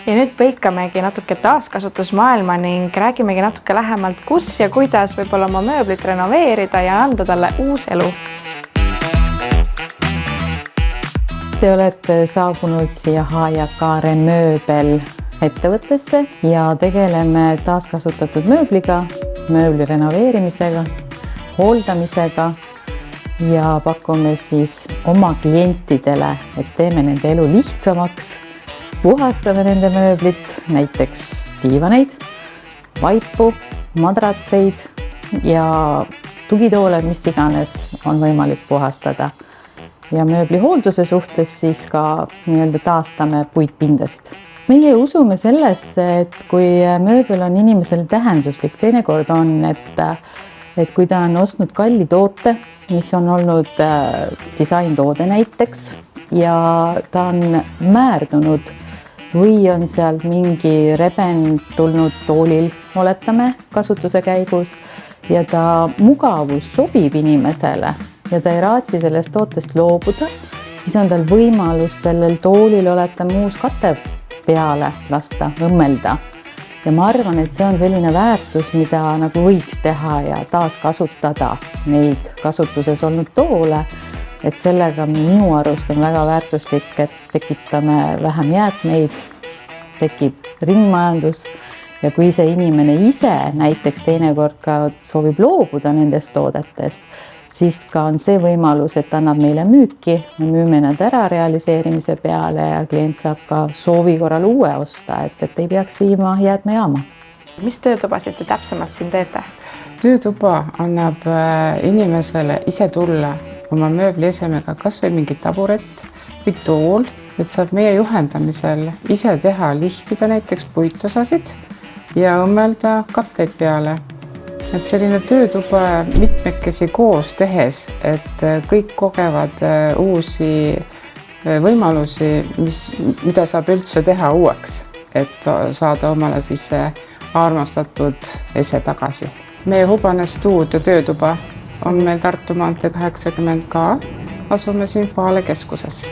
Ja nüüd põikamegi natuke taaskasutusmaailma ning räägimegi natuke lähemalt, kus ja kuidas võib-olla oma mööblit renoveerida ja anda talle uus elu. Te olete saabunud siia H&K Mööbel ettevõttesse ja tegeleme taaskasutatud mööbliga, mööbli renoveerimisega, hooldamisega ja pakume siis oma klientidele, et teeme nende elu lihtsamaks. Puhastame nende mööblit, näiteks diivaneid, vaipu, madratseid ja tugitoole, mis iganes on võimalik puhastada. Ja mööbli hoolduse suhtes siis ka taastame puitpindasid. Meie usume sellesse, et kui mööbel on inimesel tähenduslik, teinekord on, et kui ta on ostnud kalli toote, mis on olnud disaintoode näiteks ja ta on määrdunud või on sealt mingi rebend tulnud toolil, oletame, kasutuse käigus ja ta mugavus sobib inimesele ja ta ei raatsi sellest tootest loobuda, siis on tal võimalus sellel toolil oletame uus kate peale lasta, õmmelda. Ja ma arvan, et see on selline väärtus, mida nagu võiks teha ja taaskasutada neid kasutuses olnud toole, et sellega minu arust on väga väärtuslik, et tekitame vähem jäätmeid, tekib ringmajandus ja kui see inimene ise näiteks teinekord ka soovib loobuda nendest toodetest, siis ka on see võimalus, et annab meile müüki, me müüme nad ära realiseerimise peale ja klient saab ka soovi korral uue osta, et ei peaks viima jäätmejaama. Mis töötubasid te täpsemalt siin teete? Töötuba annab inimesele ise tulla oma mööbli esemega kas või mingi taburet või tool, et saab meie juhendamisel ise teha, lihvida näiteks puitosasid ja õmmelda katteid peale. Et selline töötuba mitmekesi koos tehes, et kõik kogevad uusi võimalusi, mida saab üldse teha uueks, et saada omale siis armastatud ese tagasi. Meie Hubane stuudio töötuba on meil Tartu maantee 80K, asume siin Faale keskuses.